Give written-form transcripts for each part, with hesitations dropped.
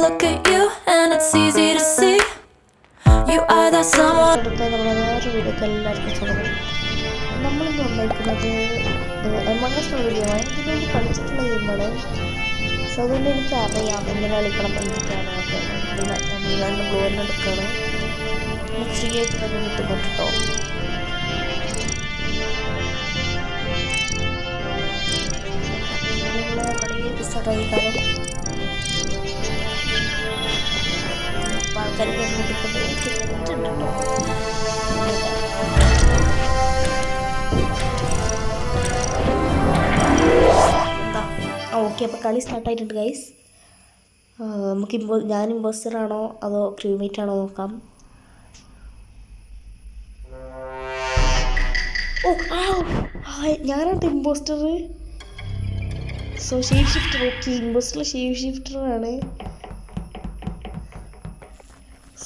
look at you and it's easy to see you are that someone. എല്ലാവർക്കും സ്വാഗതം. നമ്മളിന്ന് വന്നിരിക്കുന്നത് ഇതിനൊന്ന് കളിച്ചിട്ടുള്ള ഗെയിമാണ്. സോ അതുകൊണ്ട് എനിക്കറിയാം എങ്ങനെ കളിക്കണം എന്തൊക്കെയാണ്. ഞാൻ ഗ്ലോറിന് എടുക്കുകയാണ്. ഫ്രീ ആയിട്ട് തന്നെ കിട്ടുന്നുണ്ട് കേട്ടോ. കളി സ്റ്റാർട്ടായി കാരണം ആൾക്കാർ കൊണ്ടിട്ടുണ്ട്. എന്താ ഓക്കെ, അപ്പോൾ കളി സ്റ്റാർട്ടായിട്ടുണ്ട് ഗൈസ്. നമുക്ക് ഞാൻ ഇമ്പോസ്റ്റർ ആണോ അതോ ക്രൂമേറ്റ് ആണോ നോക്കാം. ഞാനാണ് impostor. So shape shifter. Okay, ഇമ്പോസ്റ്ററിൽ ഷേപ്പ് ഷിഫ്റ്ററാണ്.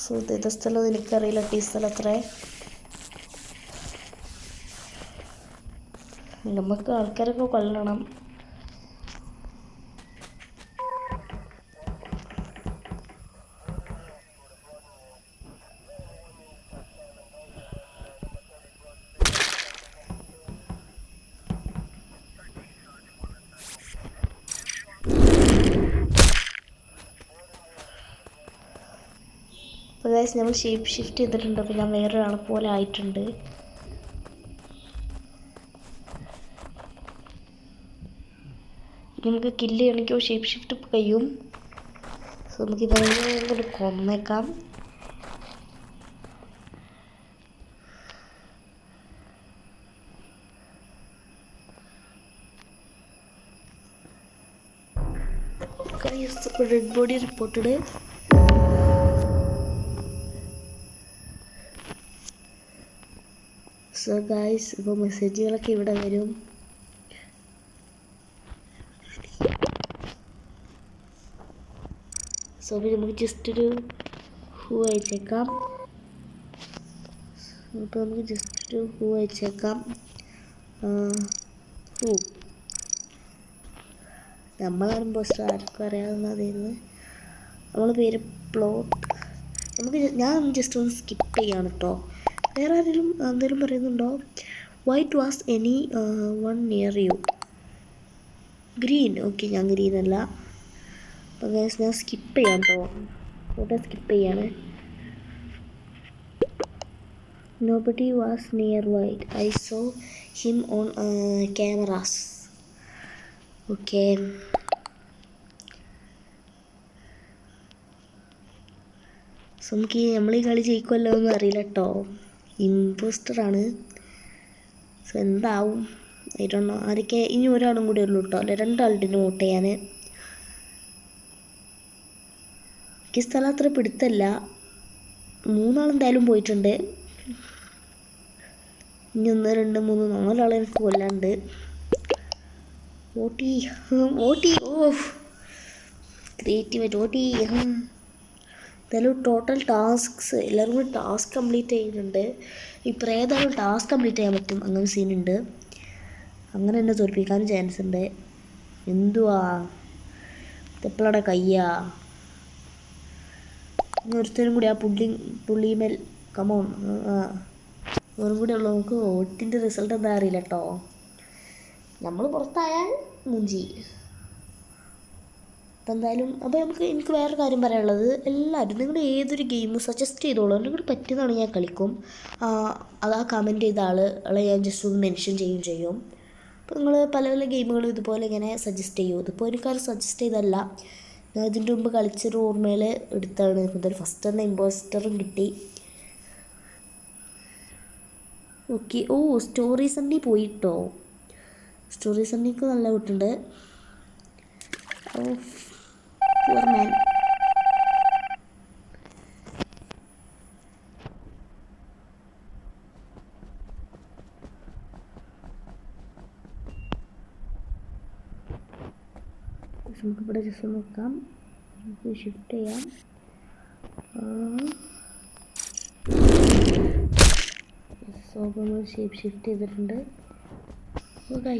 സോ ഇതേ സ്ഥലം എനിക്കറിയില്ല. ടീ സ്ഥലം അത്ര നമുക്ക് ആൾക്കാരൊക്കെ കൊല്ലണം. അപ്പോൾ ഗൈസ് നമ്മൾ ഷേപ്പ് ഷിഫ്റ്റ് ചെയ്തിട്ടുണ്ട്. അപ്പോൾ ഞാൻ വേറൊരാളെ പോലെ ആയിട്ടുണ്ട്. നമുക്ക് കില്ല് ചെയ്യണമെങ്കിൽ ഷേപ്പ് ഷിഫ്റ്റ് കഴിയും. സോ നമുക്ക് ഇതെങ്ങനെ കൊന്നേക്കാം. Dead body reported. So guys ഇപ്പോൾ മെസ്സേജുകളൊക്കെ ഇവിടെ വരും. സോ നമുക്ക് ജസ്റ്റ് ഒരു ഹൂ അയച്ചേക്കാം. അപ്പോൾ നമുക്ക് ജസ്റ്റ് ഒരു ഹൂ അയച്ചേക്കാം. ഹൂ നമ്മളാരും പോസ്റ്റ് ആർക്കും അറിയാവുന്നതായിരുന്നു. നമ്മൾ പേര് പ്ലോട്ട്. ഞാൻ ജസ്റ്റ് ഒന്ന് സ്കിപ്പ് ചെയ്യാണ് കേട്ടോ. വേറെ ആരെങ്കിലും എന്തെങ്കിലും പറയുന്നുണ്ടോ? White was anyone near you. Green. Okay, ഞാൻ ഗ്രീൻ അല്ല. അപ്പോൾ ഞാൻ സ്കിപ്പ് ചെയ്യാം കേട്ടോ. ഫോട്ടോ സ്കിപ്പ് ചെയ്യാണ്. Nobody was near white. I saw him on cameras. Okay, so നമുക്ക് നമ്മൾ ഈ കളി ജയിക്കുമല്ലോ എന്ന് അറിയില്ല കേട്ടോ. ഇമ്പോസ്റ്ററാണ്. സോ എന്താവും ആയിട്ടോ. ആരൊക്കെ ഇനി ഒരാളും കൂടി ഉള്ളൂ കേട്ടോ. അല്ലെ രണ്ടാളുടെ വോട്ട് ചെയ്യാൻ. എനിക്ക് സ്ഥലം അത്ര പിടുത്തല്ല. മൂന്നാളെന്തായാലും പോയിട്ടുണ്ട്. ഇനി 1 2 3 4 ആളെ എനിക്ക് കൊല്ലാണ്ട്. ഓട്ടി ക്രിയേറ്റീവായിട്ട് ഓട്ടി. എന്തായാലും ടോട്ടൽ ടാസ്ക്സ് എല്ലാവരും കൂടി ടാസ്ക് കംപ്ലീറ്റ് ചെയ്യുന്നുണ്ട്. ഇപ്പോൾ ഏതായാലും ടാസ്ക് കംപ്ലീറ്റ് ചെയ്യാൻ പറ്റും. അങ്ങനെ സീനുണ്ട്. അങ്ങനെ എന്നെ തോൽപ്പിക്കാനും ചാൻസ് ഉണ്ട്. എന്തുവാ എപ്പോഴാടെ കയ്യാ. ഒരുത്തരും കൂടി ആ പുള്ളിമേൽ കമോൺ. ഒന്നും കൂടി ഉള്ളൂ. നമുക്ക് വോട്ടിൻ്റെ റിസൾട്ട് എന്താ അറിയില്ല കേട്ടോ. നമ്മൾ പുറത്തായാൽ മുഞ്ചി. അപ്പം എന്തായാലും അപ്പോൾ എനിക്ക് വേറെ കാര്യം പറയാനുള്ളത്, എല്ലാവരും നിങ്ങൾ ഏതൊരു ഗെയിം സജസ്റ്റ് ചെയ്തോളൂ. നിങ്ങൾക്ക് പറ്റുന്നതാണ് ഞാൻ കളിക്കും. അത് കമൻറ്റ് ചെയ്ത ആളെ ഞാൻ ജസ്റ്റ് ഒന്ന് മെൻഷൻ ചെയ്യും. അപ്പോൾ നിങ്ങൾ പല പല ഗെയിമുകളും ഇതുപോലെ ഇങ്ങനെ സജസ്റ്റ് ചെയ്യും. ഇതിപ്പോൾ എനിക്കാരും സജസ്റ്റ് ചെയ്തല്ല. ഞാൻ ഇതിൻ്റെ മുമ്പ് കളിച്ചൊരു ഓർമ്മയിൽ എടുത്താണ്. എന്തായാലും ഫസ്റ്റ് തന്നെ ഇമ്പോസ്റ്ററും കിട്ടി. ഓക്കെ. സ്റ്റോറി സണ്ണി പോയിട്ടോ. സ്റ്റോറി സണ്ണിക്ക് നല്ല കിട്ടുന്നുണ്ട്. മാൻ. നമുക്കിവിടെ ജസ്റ്റ് നോക്കാം. നമുക്ക് ഷിഫ്റ്റ് ചെയ്യാം. സോ നമ്മൾ ഷേപ്പ് ഷിഫ്റ്റ് ചെയ്തിട്ടുണ്ട്. ഓക്കെ,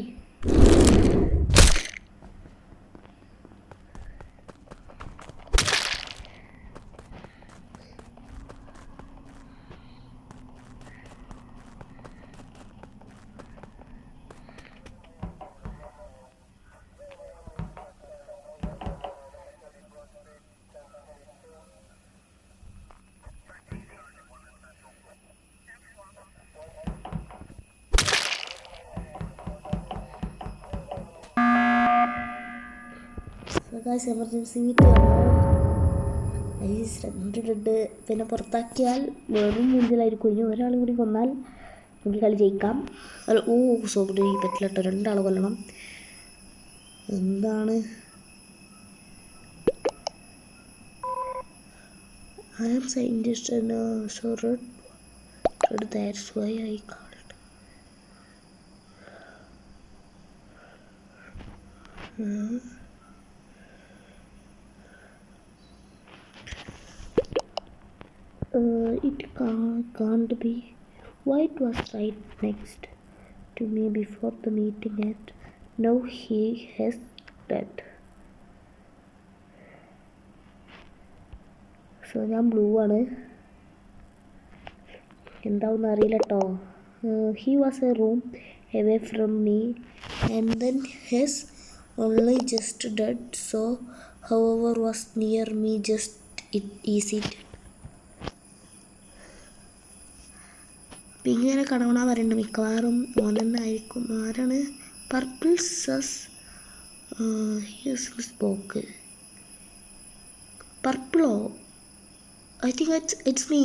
ഗൈസ് എമർജൻസി മീറ്റ് രണ്ട് ഡെഡ് പിന്നെ പുറത്താക്കിയാൽ വെറും മുഞ്ചലായിരിക്കും. ഇനി ഒരാളും കൂടി കൊന്നാൽ നമുക്ക് കളി ജയിക്കാം. ഓ സോറി പറ്റില്ല കേട്ടോ, 2 ആളെ കൊല്ലണം. എന്താണ് I am scientist and so red, that's why I call it. It can't be. White was right next to me before the meeting and now he has dead. So ഞാൻ ബ്ലൂ ആണ്. എന്താവുമെന്ന് അറിയില്ല കേട്ടോ. He was a room away from me and then his only just dead. So however was near me just easy. ഇങ്ങനെ കടവണ പറയുന്നുണ്ട്, മിക്കവാറും ഓൻ തന്നെ ആയിരിക്കും. ആരാണ്? Purple suspect. പർപ്പിളോ? I think it's me.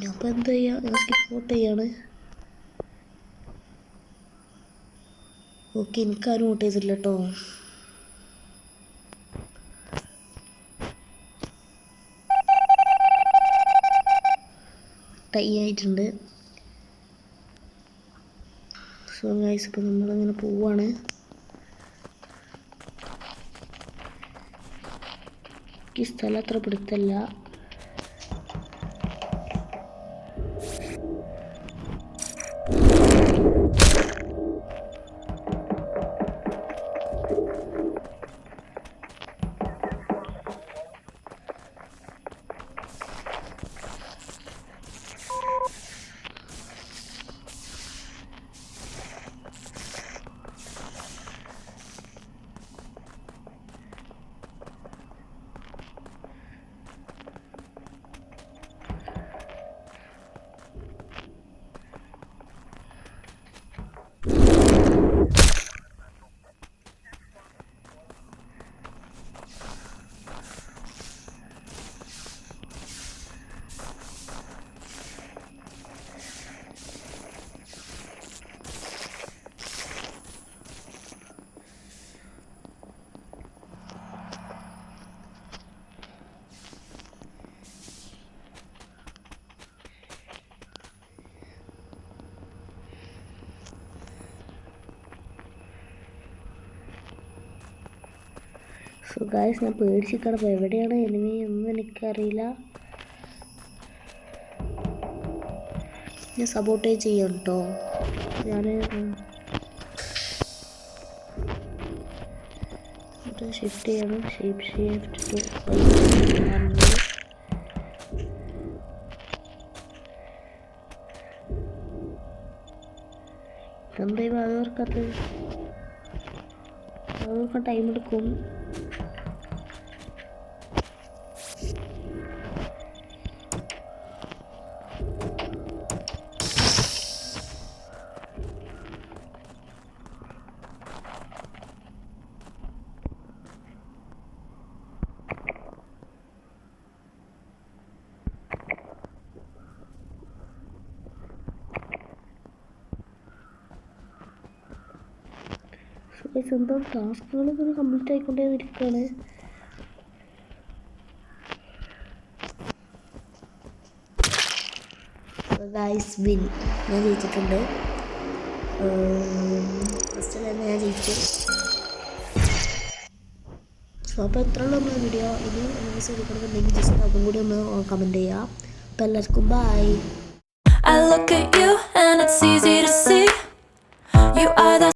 ഞാൻ ഇപ്പോൾ എന്താ ചെയ്യുക? ഞാൻ സ്കിപ്പ് ചെയ്യാണ്. ഓക്കെ, എനിക്കാരും വോട്ട് ചെയ്തിട്ടില്ല കേട്ടോ. ടൈ ആയിട്ടുണ്ട്. സോ ഗൈസ് ഇപ്പോൾ നമ്മളിങ്ങനെ പോവാണ്. ഈ സ്ഥലം അത്ര പിടുത്തല്ല. സോ ഗായ്സ് ഞാൻ പേടിച്ചിരിക്കണം. അപ്പോൾ എവിടെയാണ് എനിമി ഒന്നും എനിക്കറിയില്ല. ഞാൻ സപ്പോർട്ടേ ചെയ്യാം കേട്ടോ. ഞാൻ ഷിഫ്റ്റ് ചെയ്യണം. ഷിഫ്റ്റ് എന്താ അതോർക്കത്ത് അതോർക്കാൻ ടൈം എടുക്കും. സ്വന്തം ടാസ്കുകളൊക്കെ കംപ്ലീറ്റ് ആയിക്കൊണ്ടേ ഇരിക്കുകയാണ്. ഗൈസ് വിൻ, ഞാൻ ജയിച്ചിട്ടുണ്ട്. ഫസ്റ്റ് തന്നെ ഞാൻ ജയിച്ചു. സോ അപ്പോൾ എത്രയുള്ള നമ്മുടെ വീഡിയോ. ഇനി നിങ്ങൾ ശ്രദ്ധിക്കണമെന്നുണ്ടെങ്കിൽ ജസ്റ്റ് അതും കൂടി ഒന്ന് കമൻറ്റ് ചെയ്യുക. അപ്പോൾ എല്ലാവർക്കും by. I look at you and it's easy to see you are the